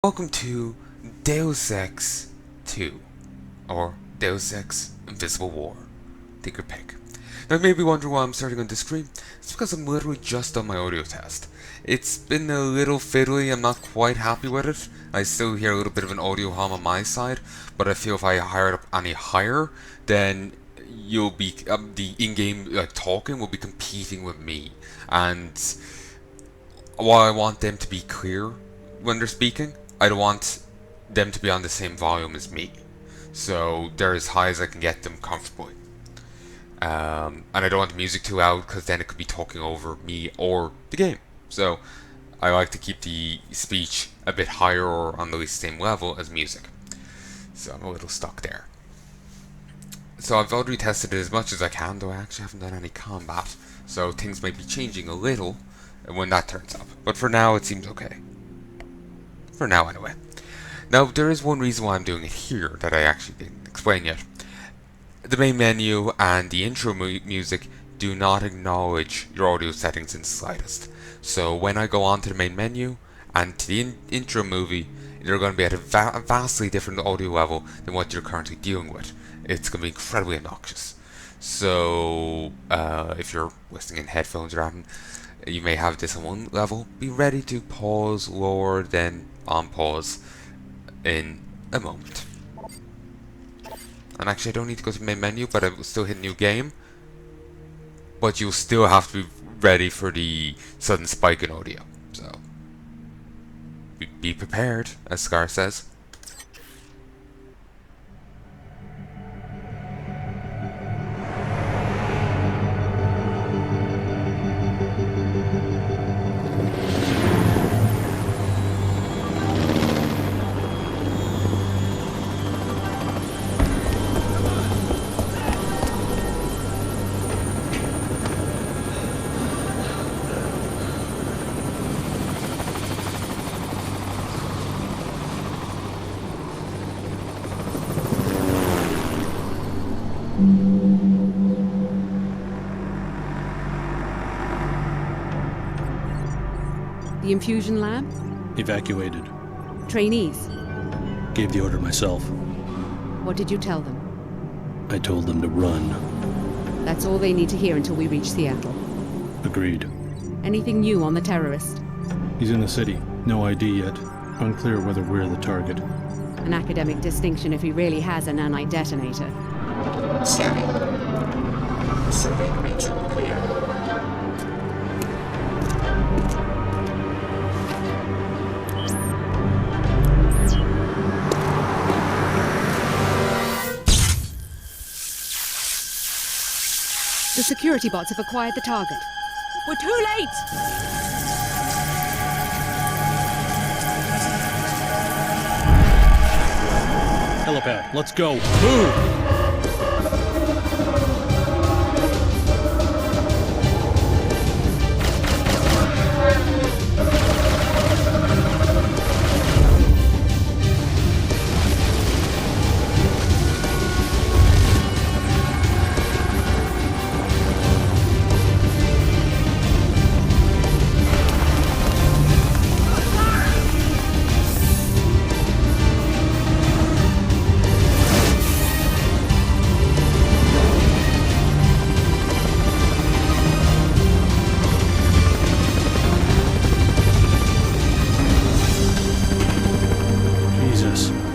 Welcome to Deus Ex 2, or Deus Ex Invisible War. Take your pick. Now you may be wondering why I'm starting on this stream. It's because I'm literally just on my audio test. It's been a little fiddly, I'm not quite happy with it. I still hear a little bit of an audio hum on my side, but I feel if I hire it up any higher, then you'll be the in-game talking will be competing with me. And while I want them to be clear when they're speaking, I don't want them to be on the same volume as me. So they're as high as I can get them comfortably. And I don't want the music too loud because then it could be talking over me or the game. So I like to keep the speech a bit higher or on the least same level as music. So I'm a little stuck there. So I've already tested it as much as I can, though I actually haven't done any combat. So things might be changing a little when that turns up. But for now it seems okay. For now anyway. Now there is one reason why I'm doing it here that I actually didn't explain yet. The main menu and the intro music do not acknowledge your audio settings in the slightest. So when I go on to the main menu and to the intro movie, they're going to be at a vastly different audio level than what you're currently dealing with. It's going to be incredibly obnoxious. So if you're listening in headphones or anything, you may have this on one level. Be ready to pause, lower, then on pause in a moment. And actually I don't need to go to the main menu, but I will still hit new game. But you'll still have to be ready for the sudden spike in audio. So be prepared, as Scar says. The infusion lab? Evacuated. Trainees? Gave the order myself. What did you tell them? I told them to run. That's all they need to hear until we reach Seattle. Agreed. Anything new on the terrorist? He's in the city. No ID yet. Unclear whether we're the target. An academic distinction if he really has a nanite detonator. Scanning. Survey region clear. The security bots have acquired the target. We're too late! Helipad, let's go. Move!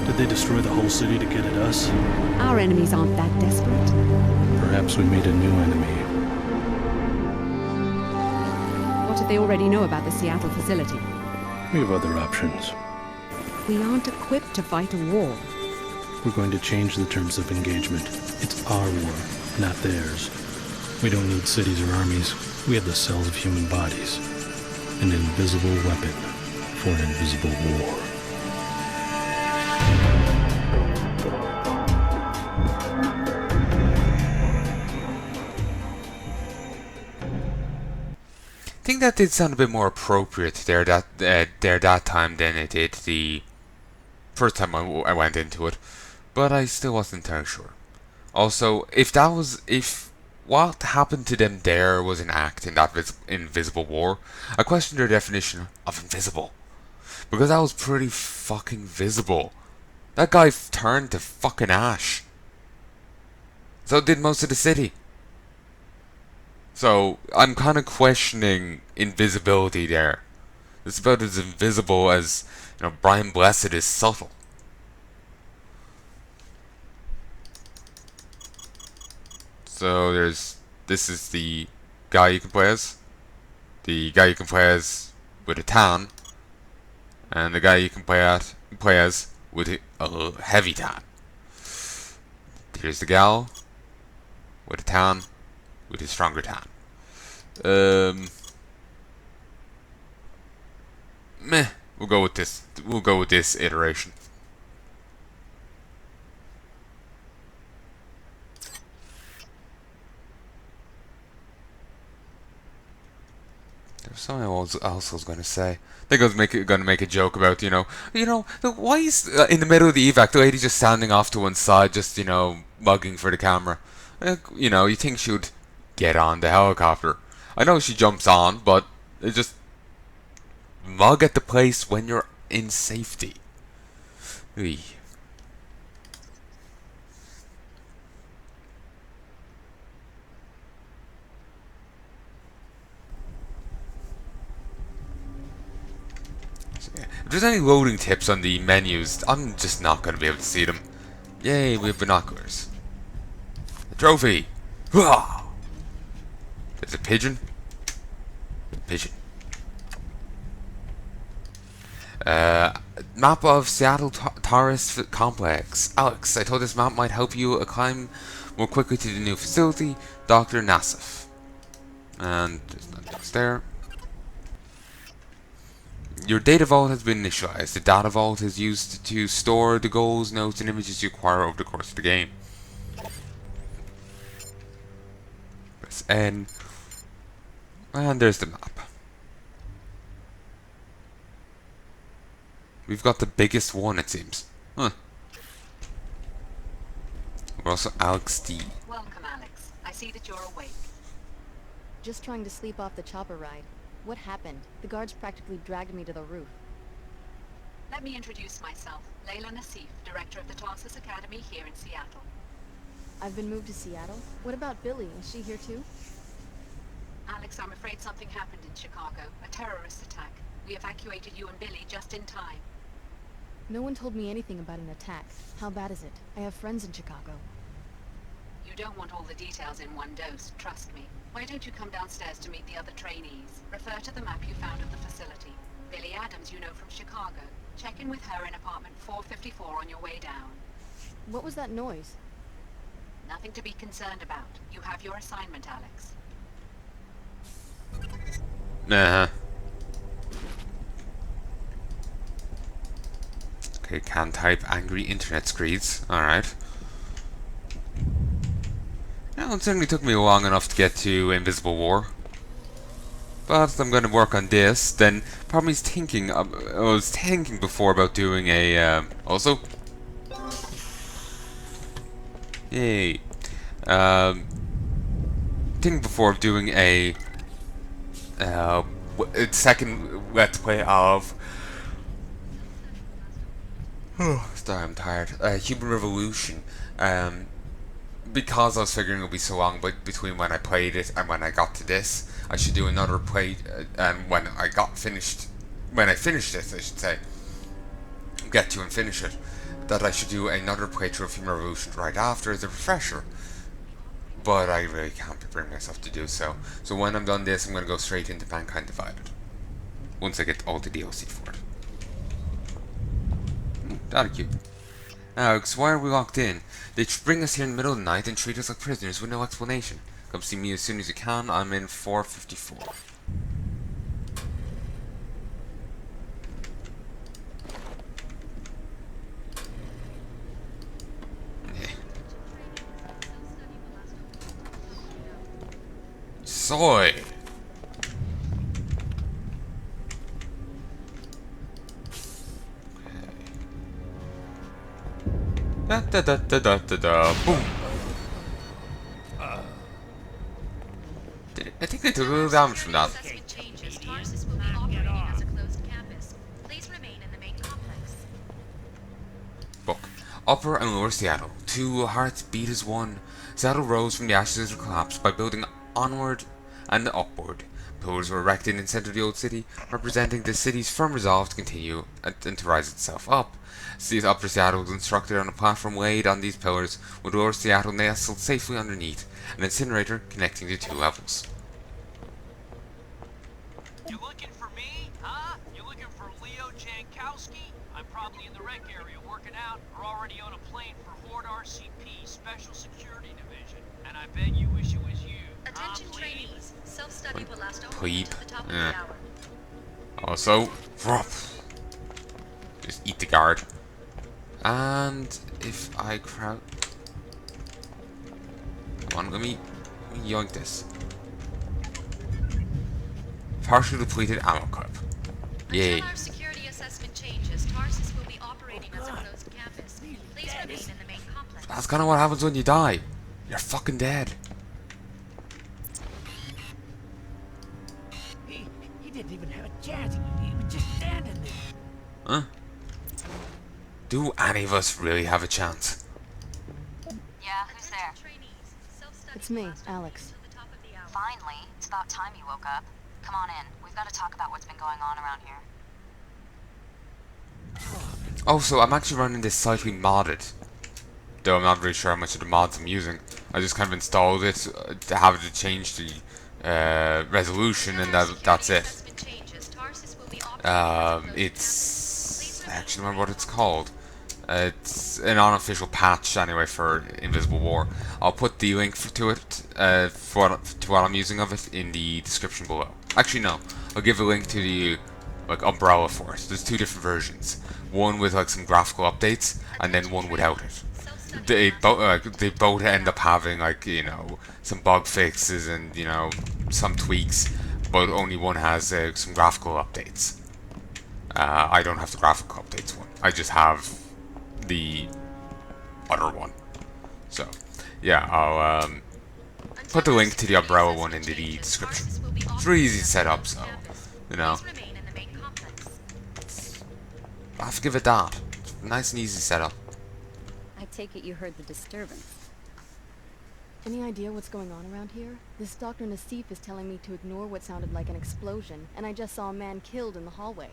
Did they destroy the whole city to get at us? Our enemies aren't that desperate. Perhaps we made a new enemy. What if they already know about the Seattle facility? We have other options. We aren't equipped to fight a war. We're going to change the terms of engagement. It's our war, not theirs. We don't need cities or armies. We have the cells of human bodies. An invisible weapon for an invisible war. I think that did sound a bit more appropriate that time than it did the first time I went into it, but I still wasn't entirely sure. Also, if what happened to them there was an act in that invisible war, I questioned their definition of invisible. Because that was pretty fucking visible. That guy turned to fucking ash. So did most of the city. So I'm kind of questioning invisibility there. It's about as invisible as, you know, Brian Blessed is subtle. So this is the guy you can play as. The guy you can play as with a tan. And the guy you can play as with a heavy tan. Here's the gal with a tan with a stronger tan. Meh. We'll go with this. We'll go with this iteration. There's something else I was gonna say. I think I was gonna make a joke about, why is in the middle of the evac the lady just standing off to one side, just mugging for the camera. You think she would get on the helicopter. I know she jumps on, but it just mug at the place when you're in safety. Eey. If there's any loading tips on the menus, I'm just not going to be able to see them. Yay, we have binoculars. A trophy! Hurrah! There's a pigeon. Pigeon. Map of Seattle Tourist Complex. Alex, I thought this map might help you climb more quickly to the new facility. Dr. Nassif. And there's nothing else there. Your data vault has been initialized. The data vault is used to store the goals, notes, and images you acquire over the course of the game. Press N. And there's the map. We've got the biggest one, it seems. Huh. We're also Alex D. Welcome, Alex. I see that you're awake. Just trying to sleep off the chopper ride. What happened? The guards practically dragged me to the roof. Let me introduce myself. Layla Nassif, director of the Tarsus Academy here in Seattle. I've been moved to Seattle? What about Billy? Is she here too? Alex, I'm afraid something happened in Chicago. A terrorist attack. We evacuated you and Billy just in time. No one told me anything about an attack. How bad is it? I have friends in Chicago. You don't want all the details in one dose, trust me. Why don't you come downstairs to meet the other trainees? Refer to the map you found of the facility. Billy Adams you know from Chicago. Check in with her in apartment 454 on your way down. What was that noise? Nothing to be concerned about. You have your assignment, Alex. Nah. Okay, can type angry internet screeds. Alright. Well, it certainly took me long enough to get to Invisible War. But I'm going to work on this. Then, part of me is thinking, I was thinking before about doing a, also. Yay. Thinking before of doing a, second Let's Play of, sorry, I'm tired, Human Revolution, because I was figuring it would be so long between when I played it and when I got to this, I should do another play, and when I finished it, I should say, get to and finish it, that I should do another playthrough of Human Revolution right after as a refresher. But I really can't bring myself to do so. So when I'm done this, I'm going to go straight into Mankind Divided. Once I get all the DLC for it. Data cube. Alex, why are we locked in? They bring us here in the middle of the night and treat us like prisoners with no explanation. Come see me as soon as you can. I'm in 454. Soy. Da da da da da da da. Boom. I think they took a little damage from that. Assessment changes. Tarsus will be operating as a closed campus. Please remain in Upper and Lower Seattle, two hearts beat as one. Seattle rose from the ashes of collapse by building onward and upward. Pillars were erected in the center of the old city, representing the city's firm resolve to continue and to rise itself up. Upper Seattle was constructed on a platform laid on these pillars, with Lower Seattle nestled safely underneath, an incinerator connecting the two levels. You looking for me, huh? You looking for Leo Jankowski? I'm probably in the rec area working out, or already on a plane for Horde RCP Special Security Division. And I bet you wish it was you. Attention trainees. Self-study will last only Plebe. until the top of the Yeah. hour. Also, just eat the guard. And if I crowd, come on, let me yoink this. Partially depleted ammo clip. Yay. Until our security assessment changes, Tarsus will be operating as a closed campus. Please remain in the main complex. That's kind of what happens when you die. You're fucking dead. He didn't even have a chance. He was just standing there. Huh? Do any of us really have a chance? Yeah, who's there? It's me, Alex. Finally, it's about time you woke up. Come on in. We've got to talk about what's been going on around here. Also, I'm actually running this slightly modded. Though I'm not really sure how much of the mods I'm using. I just kind of installed it to have it to change the resolution, and that's it. It's... I actually remember what it's called. It's an unofficial patch anyway for Invisible War. I'll put the link to it, to what I'm using of it in the description below. Actually no, I'll give a link to the umbrella for it. There's two different versions. One with some graphical updates, and then one without it. They both end up having some bug fixes and some tweaks, but only one has some graphical updates. I don't have the graphical updates one. I just have the other one. So, yeah, I'll put the link to the umbrella one in the description. It's really easy to set up, so I have to give it that. It's a nice and easy setup. I take it you heard the disturbance. Any idea what's going on around here? This Dr. Nassif is telling me to ignore what sounded like an explosion, and I just saw a man killed in the hallway.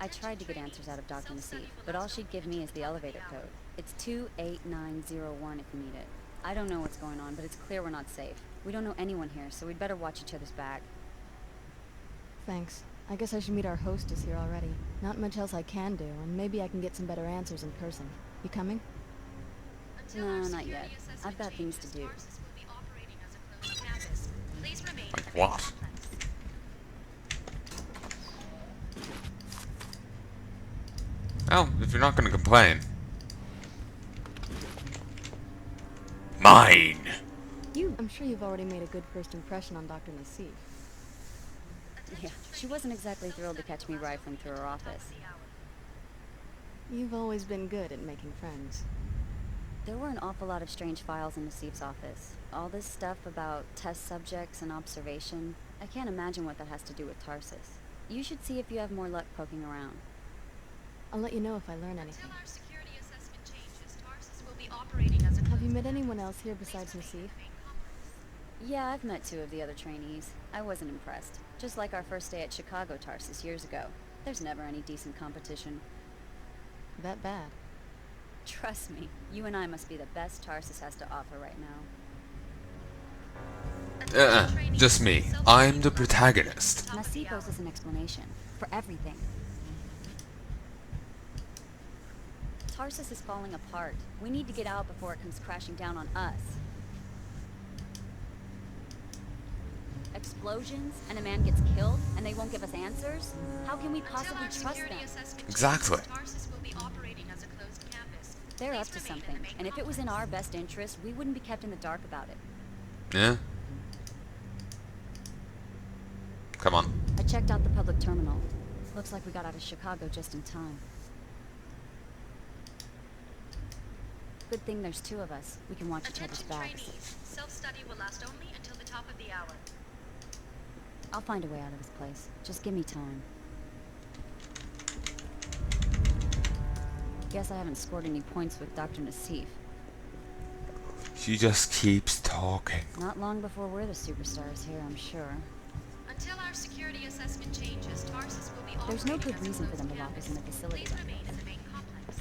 I tried to get answers out of Dr. Nassif, but all she'd give me is the elevator code. It's 28901 if you need it. I don't know what's going on, but it's clear we're not safe. We don't know anyone here, so we'd better watch each other's back. Thanks. I guess I should meet our hostess here already. Not much else I can do, and maybe I can get some better answers in person. You coming? No, not yet. I've got things to do. Like what? Well, if you're not going to complain. Mine! I'm sure you've already made a good first impression on Dr. Nassif. Yeah, she wasn't exactly thrilled to catch me rifling through her office. You've always been good at making friends. There were an awful lot of strange files in Nassif's office. All this stuff about test subjects and observation. I can't imagine what that has to do with Tarsus. You should see if you have more luck poking around. I'll let you know if I learn anything. Until our security assessment changes, Tarsus will be operating as a Have you met anyone else here besides Nassif? Yeah, I've met 2 of the other trainees. I wasn't impressed. Just like our first day at Chicago Tarsus years ago. There's never any decent competition. That bad? Trust me, you and I must be the best Tarsus has to offer right now. Just me. I'm the protagonist. Nassif owes us an explanation. For everything. Tarsus is falling apart. We need to get out before it comes crashing down on us. Explosions, and a man gets killed, and they won't give us answers? How can we possibly trust them? Exactly. They're up to something, and if it was in our best interest, we wouldn't be kept in the dark about it. Yeah? Come on. I checked out the public terminal. Looks like we got out of Chicago just in time. Good thing there's 2 of us. We can watch each other's backs. Self-study will last only until the top of the hour. I'll find a way out of this place. Just give me time. Guess I haven't scored any points with Dr. Nassif. She just keeps talking. Not long before we're the superstars here, I'm sure. Until our security assessment changes, Tarsus will be There's no operating good as a reason for them to closed lock us in the campus. facility. Please remain in the main complex.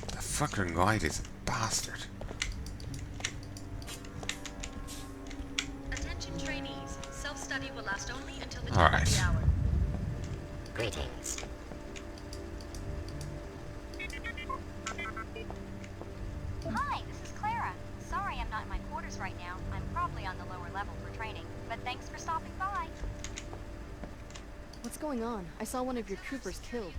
The fucking guide is a bastard. Attention trainees. Self-study will last only until the top of Alright. the hour. Greetings. Hi, this is Clara. Sorry I'm not in my quarters right now. I'm probably on the lower level for training, but thanks for stopping by. What's going on? I saw one of your troopers killed.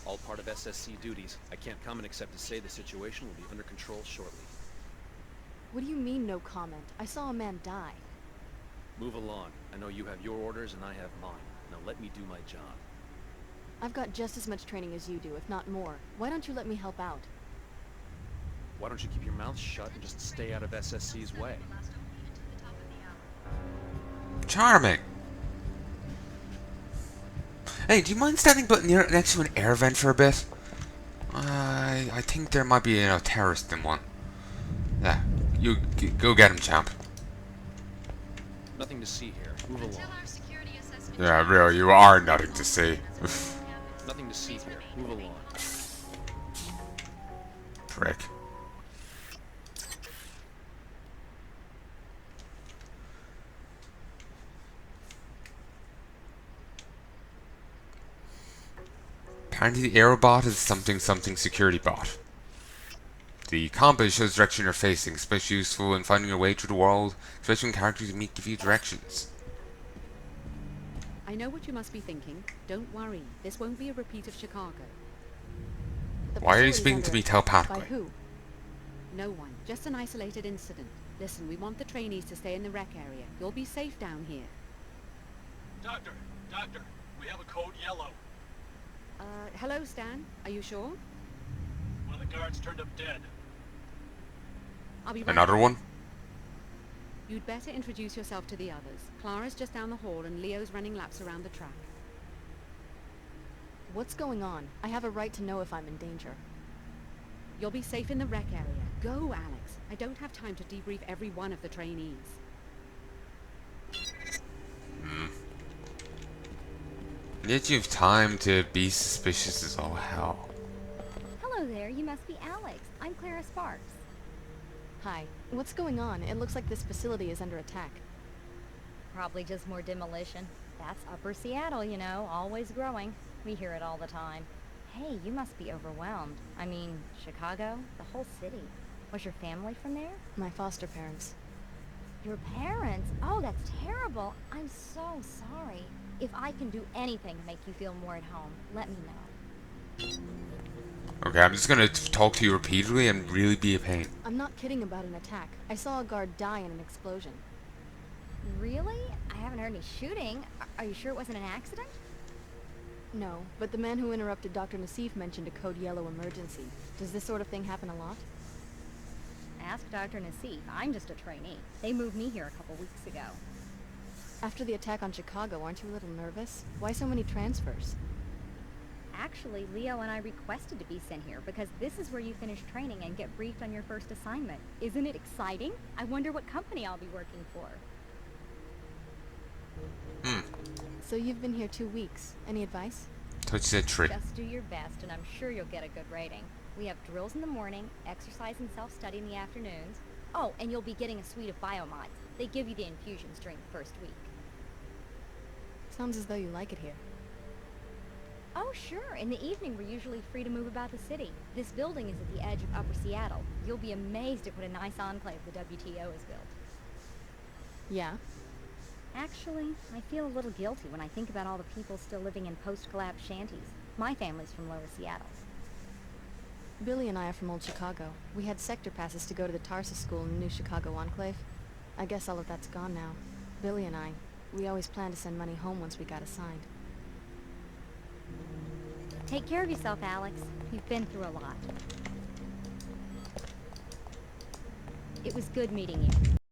All part of SSC duties. I can't comment except to say the situation will be under control shortly. What do you mean, no comment? I saw a man die. Move along. I know you have your orders and I have mine. Now let me do my job. I've got just as much training as you do, if not more. Why don't you let me help out? Why don't you keep your mouth shut and just stay out of SSC's way? Charming. Hey, do you mind standing next to an air vent for a bit? I think there might be a terrorist in one. Yeah, you go get him, champ. Nothing to see here. Move along. Yeah, really, you are nothing to see. Nothing to see here. Move along. Prick. Apparently the aerobot is something security bot. The compass shows direction you're facing, especially useful in finding your way through the world, especially when characters you meet give you directions. I know what you must be thinking. Don't worry, this won't be a repeat of Chicago. Why are you speaking to me telepathically? By who? No one, just an isolated incident. Listen, we want the trainees to stay in the rec area. You'll be safe down here. Doctor, we have a code yellow. Hello, Stan. Are you sure? One of the guards turned up dead. I'll be right Another back. one? You'd better introduce yourself to the others. Clara's just down the hall and Leo's running laps around the track. What's going on? I have a right to know if I'm in danger. You'll be safe in the rec area. Go, Alex. I don't have time to debrief every one of the trainees. Yet you have time to be suspicious as all hell. Hello there, you must be Alex. I'm Clara Sparks. Hi. What's going on? It looks like this facility is under attack. Probably just more demolition. That's Upper Seattle, you know, always growing. We hear it all the time. Hey, you must be overwhelmed. I mean, Chicago, the whole city. Was your family from there? My foster parents. Your parents? Oh, that's terrible. I'm so sorry. If I can do anything to make you feel more at home, let me know. Okay, I'm just gonna talk to you repeatedly and really be a pain. I'm not kidding about an attack. I saw a guard die in an explosion. Really? I haven't heard any shooting. Are you sure it wasn't an accident? No, but the man who interrupted Dr. Nassif mentioned a code yellow emergency. Does this sort of thing happen a lot? Ask Dr. Nassif. I'm just a trainee. They moved me here a couple weeks ago. After the attack on Chicago, aren't you a little nervous? Why so many transfers? Actually, Leo and I requested to be sent here because this is where you finish training and get briefed on your first assignment. Isn't it exciting? I wonder what company I'll be working for. So you've been here 2 weeks. Any advice? Touch that tree. Just do your best and I'm sure you'll get a good rating. We have drills in the morning, exercise and self-study in the afternoons. Oh, and you'll be getting a suite of biomods. They give you the infusions during the first week. Sounds as though you like it here. Oh, sure. In the evening, we're usually free to move about the city. This building is at the edge of Upper Seattle. You'll be amazed at what a nice enclave the WTO has built. Yeah? Actually, I feel a little guilty when I think about all the people still living in post-collapse shanties. My family's from Lower Seattle. Billy and I are from Old Chicago. We had sector passes to go to the Tarsus school in the new Chicago enclave. I guess all of that's gone now. Billy and I, we always planned to send money home once we got assigned. Take care of yourself, Alex. You've been through a lot. It was good meeting you.